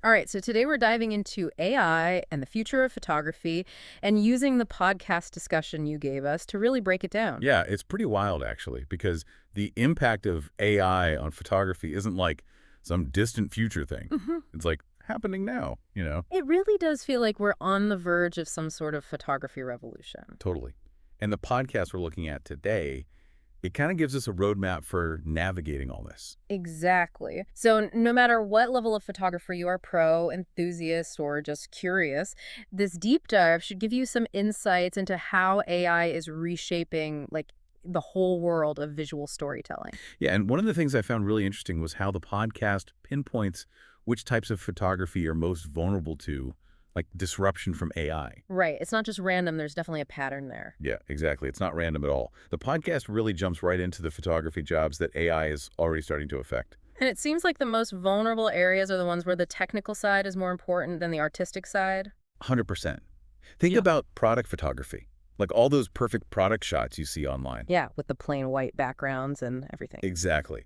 All right, so today we're diving into AI and the future of photography and using the podcast discussion you gave us to really break it down. Yeah, it's pretty wild, actually, because the impact of AI on photography isn't like some distant future thing. Hmm. It's like happening now. It really does feel like we're on the verge of some sort of photography revolution. Totally. And the podcast we're looking at today, it kind of gives us a roadmap for navigating all this. Exactly. So, no matter what level of photographer you are, pro, enthusiast, or just curious, this deep dive should give you some insights into how AI is reshaping, like, the whole world of visual storytelling. Yeah, and one of the things I found really interesting was how the podcast pinpoints which types of photography are most vulnerable to, like disruption from AI. Right. It's not just random, there's definitely a pattern there. Yeah, exactly. It's not random at all. The podcast really jumps right into the photography jobs that AI is already starting to affect. And it seems like the most vulnerable areas are the ones where the technical side is more important than the artistic side. 100%. Think Yeah. about product photography, like all those perfect product shots you see online. Yeah, with the plain white backgrounds and everything. Exactly.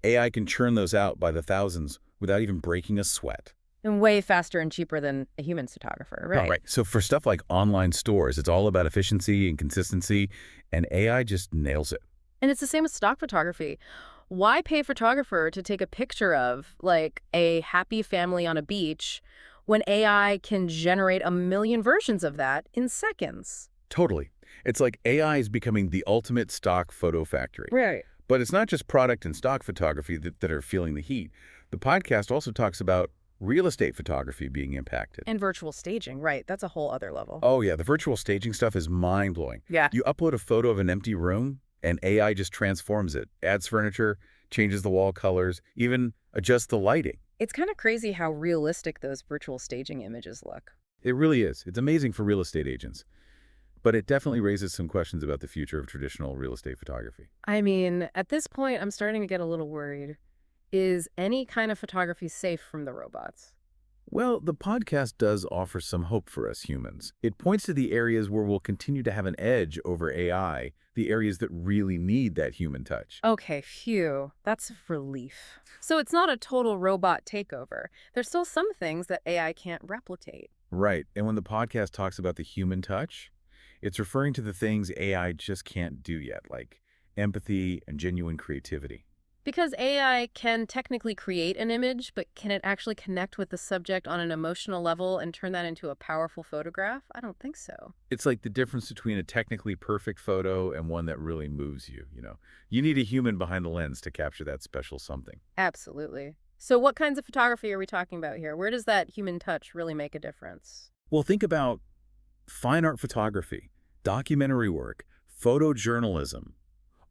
AI can churn those out by the thousands without even breaking a sweat. And way faster and cheaper than a human photographer, Oh, right? right. So for stuff like online stores, it's all about efficiency and consistency, and AI just nails it. And it's the same with stock photography. Why pay a photographer to take a picture of, like, a happy family on a beach when AI can generate a million versions of that in seconds? Totally. It's like AI is becoming the ultimate stock photo factory. Right. But it's not just product and stock photography that are feeling the heat. The podcast also talks about real estate photography being impacted. And virtual staging, right. That's a whole other level. Oh, yeah, the virtual staging stuff is mind-blowing. Yeah. You upload a photo of an empty room, and AI just transforms it, adds furniture, changes the wall colors, even adjusts the lighting. It's kind of crazy how realistic those virtual staging images look. It really is. It's amazing for real estate agents. But it definitely raises some questions about the future of traditional real estate photography. I mean, at this point, I'm starting to get a little worried. Is any kind of photography safe from the robots? Well, the podcast does offer some hope for us humans. It points to the areas where we'll continue to have an edge over AI, the areas that really need that human touch. Okay, phew. That's a relief. So it's not a total robot takeover. There's still some things that AI can't replicate. Right. And when the podcast talks about the human touch, it's referring to the things AI just can't do yet, like empathy and genuine creativity. Because AI can technically create an image, but can it actually connect with the subject on an emotional level and turn that into a powerful photograph? I don't think so. It's like the difference between a technically perfect photo and one that really moves you. You need a human behind the lens to capture that special something. Absolutely. So what kinds of photography are we talking about here? Where does that human touch really make a difference? Well, think about fine art photography, documentary work, photojournalism.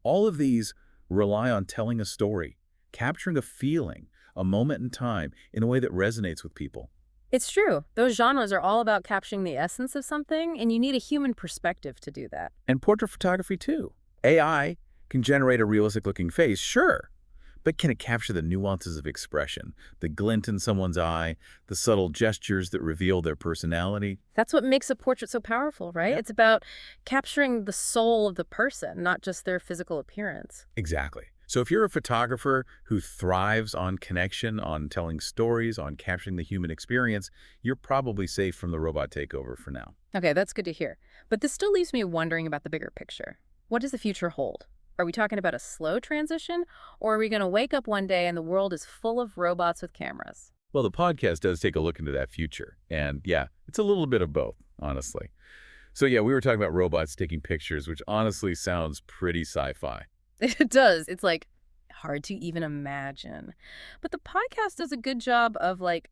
All of these rely on telling a story, capturing a feeling, a moment in time in a way that resonates with people. It's true. Those genres are all about capturing the essence of something, and you need a human perspective to do that. And portrait photography, too. AI can generate a realistic-looking face, sure, but can it capture the nuances of expression, the glint in someone's eye, the subtle gestures that reveal their personality? That's what makes a portrait so powerful, right? Yeah. It's about capturing the soul of the person, not just their physical appearance. Exactly. So if you're a photographer who thrives on connection, on telling stories, on capturing the human experience, you're probably safe from the robot takeover for now. Okay, that's good to hear. But this still leaves me wondering about the bigger picture. What does the future hold? Are we talking about a slow transition, or are we going to wake up one day and the world is full of robots with cameras? Well, the podcast does take a look into that future. And yeah, it's a little bit of both, honestly. So yeah, we were talking about robots taking pictures, which honestly sounds pretty sci-fi. It does. It's like hard to even imagine. But the podcast does a good job of like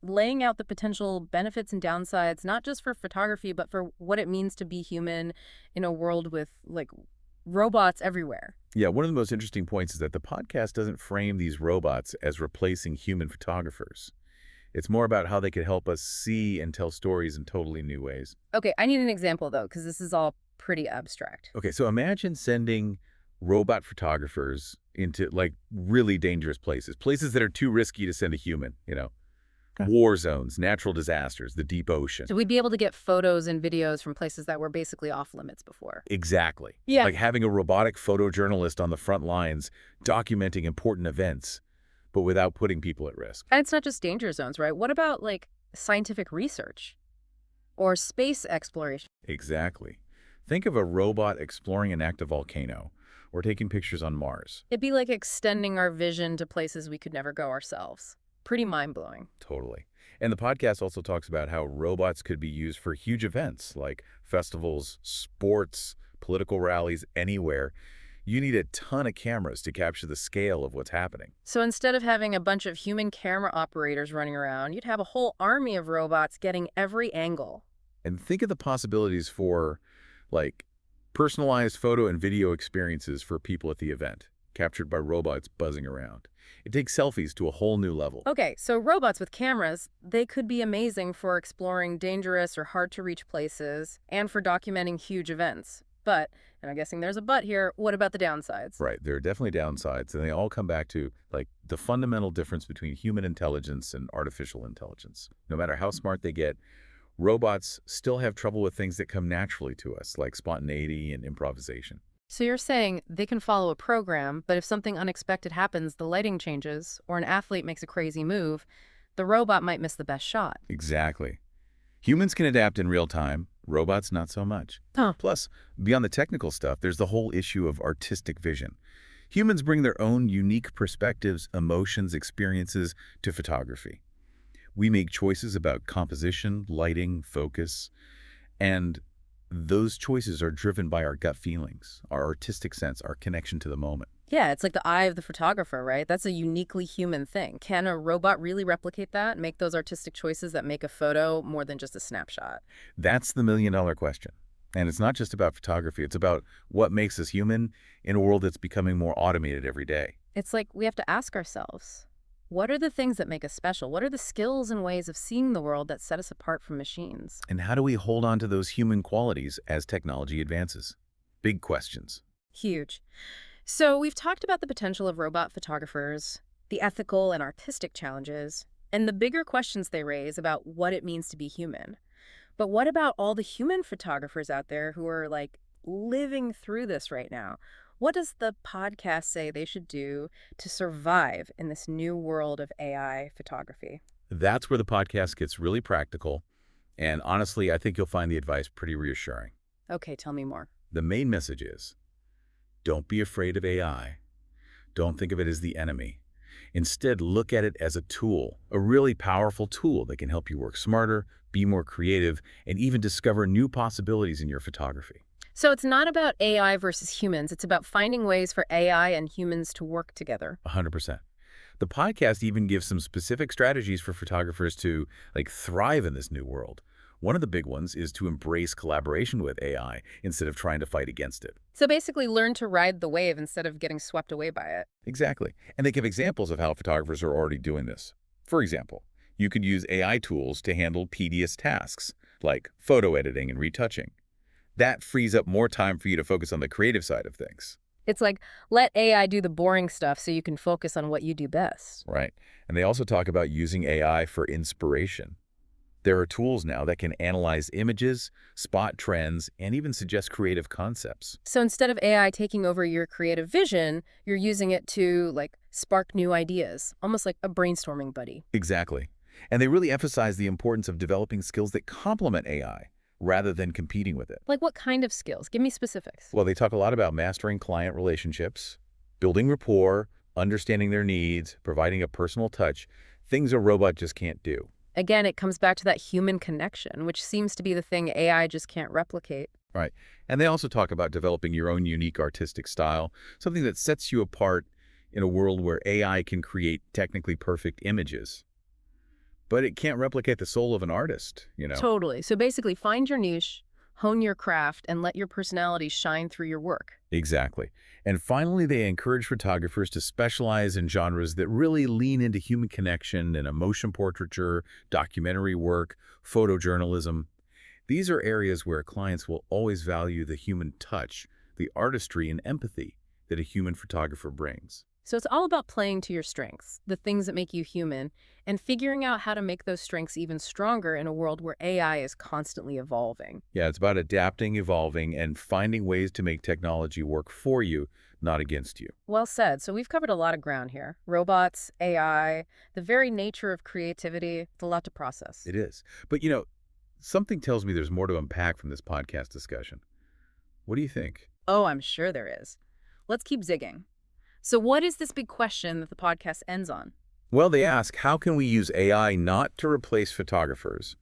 laying out the potential benefits and downsides, not just for photography, but for what it means to be human in a world with like robots everywhere. Yeah, one of the most interesting points is that the podcast doesn't frame these robots as replacing human photographers. It's more about how they could help us see and tell stories in totally new ways. Okay, I need an example though, because this is all pretty abstract. Okay, so imagine sending robot photographers into like really dangerous places, places that are too risky to send a human. Okay. War zones, natural disasters, the deep ocean. So we'd be able to get photos and videos from places that were basically off limits before. Exactly. Yeah. Like having a robotic photojournalist on the front lines documenting important events. but without putting people at risk. And it's not just danger zones, right? What about like scientific research or space exploration? Exactly. Think of a robot exploring an active volcano or taking pictures on Mars. It'd be like extending our vision to places we could never go ourselves. Pretty mind-blowing. Totally. And the podcast also talks about how robots could be used for huge events like festivals, sports, political rallies, anywhere. You need a ton of cameras to capture the scale of what's happening. So instead of having a bunch of human camera operators running around, you'd have a whole army of robots getting every angle. And think of the possibilities for, like, personalized photo and video experiences for people at the event, captured by robots buzzing around. It takes selfies to a whole new level. Okay, so robots with cameras, they could be amazing for exploring dangerous or hard-to-reach places and for documenting huge events. But, and I'm guessing there's a but here, what about the downsides? Right, there are definitely downsides, and they all come back to, like, the fundamental difference between human intelligence and artificial intelligence. No matter how smart they get, robots still have trouble with things that come naturally to us, like spontaneity and improvisation. So you're saying they can follow a program, but if something unexpected happens, the lighting changes, or an athlete makes a crazy move, the robot might miss the best shot. Exactly. Humans can adapt in real time, robots not so much. Huh. Plus, beyond the technical stuff, there's the whole issue of artistic vision. Humans bring their own unique perspectives, emotions, experiences to photography. We make choices about composition, lighting, focus, and those choices are driven by our gut feelings, our artistic sense, our connection to the moment. Yeah, it's like the eye of the photographer, right? That's a uniquely human thing. Can a robot really replicate that, make those artistic choices that make a photo more than just a snapshot? That's the million-dollar question. And it's not just about photography. It's about what makes us human in a world that's becoming more automated every day. It's like we have to ask ourselves, what are the things that make us special? What are the skills and ways of seeing the world that set us apart from machines? And how do we hold on to those human qualities as technology advances? Big questions. Huge. So we've talked about the potential of robot photographers, the ethical and artistic challenges, and the bigger questions they raise about what it means to be human. But what about all the human photographers out there who are like living through this right now? What does the podcast say they should do to survive in this new world of AI photography? That's where the podcast gets really practical. And honestly, I think you'll find the advice pretty reassuring. Okay, tell me more. The main message is, don't be afraid of AI. Don't think of it as the enemy. Instead, look at it as a tool, a really powerful tool that can help you work smarter, be more creative, and even discover new possibilities in your photography. So it's not about AI versus humans. It's about finding ways for AI and humans to work together. 100%. The podcast even gives some specific strategies for photographers to, like, thrive in this new world. One of the big ones is to embrace collaboration with AI instead of trying to fight against it. So basically learn to ride the wave instead of getting swept away by it. Exactly. And they give examples of how photographers are already doing this. For example, you could use AI tools to handle tedious tasks, like photo editing and retouching. That frees up more time for you to focus on the creative side of things. It's like, let AI do the boring stuff so you can focus on what you do best. Right. And they also talk about using AI for inspiration. There are tools now that can analyze images, spot trends, and even suggest creative concepts. So instead of AI taking over your creative vision, you're using it to, like, spark new ideas, almost like a brainstorming buddy. Exactly. And they really emphasize the importance of developing skills that complement AI rather than competing with it. Like what kind of skills? Give me specifics. Well, they talk a lot about mastering client relationships, building rapport, understanding their needs, providing a personal touch, things a robot just can't do. Again, it comes back to that human connection, which seems to be the thing AI just can't replicate. Right. And they also talk about developing your own unique artistic style, something that sets you apart in a world where AI can create technically perfect images. But it can't replicate the soul of an artist, you know? Totally. So basically, find your niche, hone your craft, and let your personality shine through your work. Exactly. And finally, they encourage photographers to specialize in genres that really lean into human connection and emotion portraiture, documentary work, photojournalism. These are areas where clients will always value the human touch, the artistry and empathy that a human photographer brings. So it's all about playing to your strengths, the things that make you human, and figuring out how to make those strengths even stronger in a world where AI is constantly evolving. Yeah, it's about adapting, evolving, and finding ways to make technology work for you, not against you. Well said. So we've covered a lot of ground here. Robots, AI, the very nature of creativity. It's a lot to process. It is. But, something tells me there's more to unpack from this podcast discussion. What do you think? Oh, I'm sure there is. Let's keep zigging. So what is this big question that the podcast ends on? Well, they ask, how can we use AI not to replace photographers,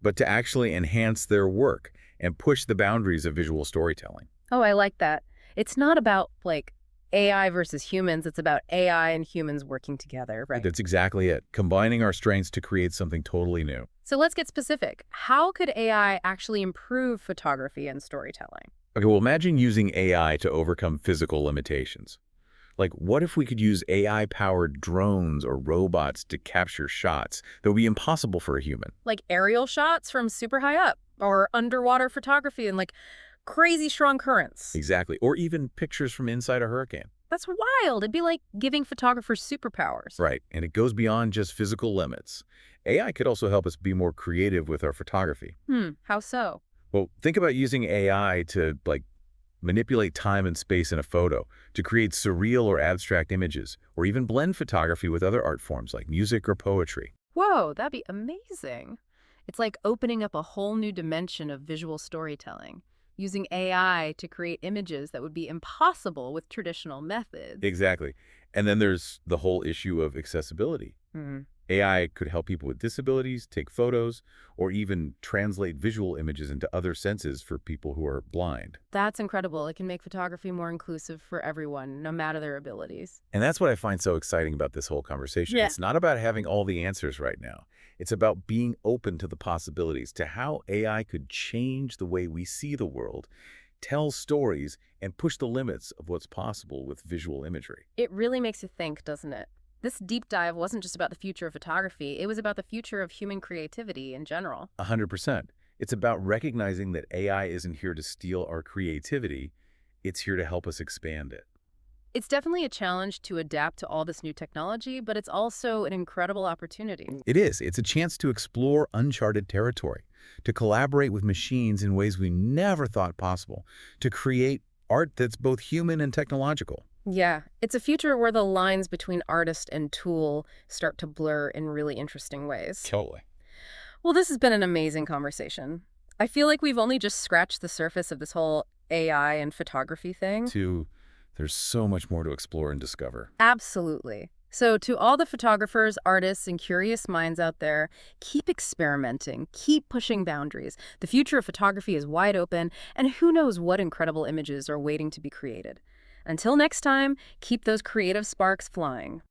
but to actually enhance their work and push the boundaries of visual storytelling? Oh, I like that. It's not about, like, AI versus humans. It's about AI and humans working together, right? That's exactly it, combining our strengths to create something totally new. So let's get specific. How could AI actually improve photography and storytelling? Okay, well, imagine using AI to overcome physical limitations. Like, what if we could use AI-powered drones or robots to capture shots that would be impossible for a human? Like aerial shots from super high up, or underwater photography and, like, crazy strong currents. Exactly. Or even pictures from inside a hurricane. That's wild. It'd be like giving photographers superpowers. Right. And it goes beyond just physical limits. AI could also help us be more creative with our photography. How so? Well, think about using AI to, manipulate time and space in a photo, to create surreal or abstract images, or even blend photography with other art forms like music or poetry. Whoa, that'd be amazing. It's like opening up a whole new dimension of visual storytelling, using AI to create images that would be impossible with traditional methods. Exactly. And then there's the whole issue of accessibility. Hmm. AI could help people with disabilities take photos, or even translate visual images into other senses for people who are blind. That's incredible. It can make photography more inclusive for everyone, no matter their abilities. And that's what I find so exciting about this whole conversation. Yeah. It's not about having all the answers right now. It's about being open to the possibilities, to how AI could change the way we see the world, tell stories, and push the limits of what's possible with visual imagery. It really makes you think, doesn't it? This deep dive wasn't just about the future of photography, it was about the future of human creativity in general. 100%. It's about recognizing that AI isn't here to steal our creativity. It's here to help us expand it. It's definitely a challenge to adapt to all this new technology, but it's also an incredible opportunity. It is. It's a chance to explore uncharted territory, to collaborate with machines in ways we never thought possible, to create art that's both human and technological. Yeah, it's a future where the lines between artist and tool start to blur in really interesting ways. Totally. Well, this has been an amazing conversation. I feel like we've only just scratched the surface of this whole AI and photography thing. There's so much more to explore and discover. Absolutely. So to all the photographers, artists, and curious minds out there, keep experimenting, keep pushing boundaries. The future of photography is wide open, and who knows what incredible images are waiting to be created. Until next time, keep those creative sparks flying.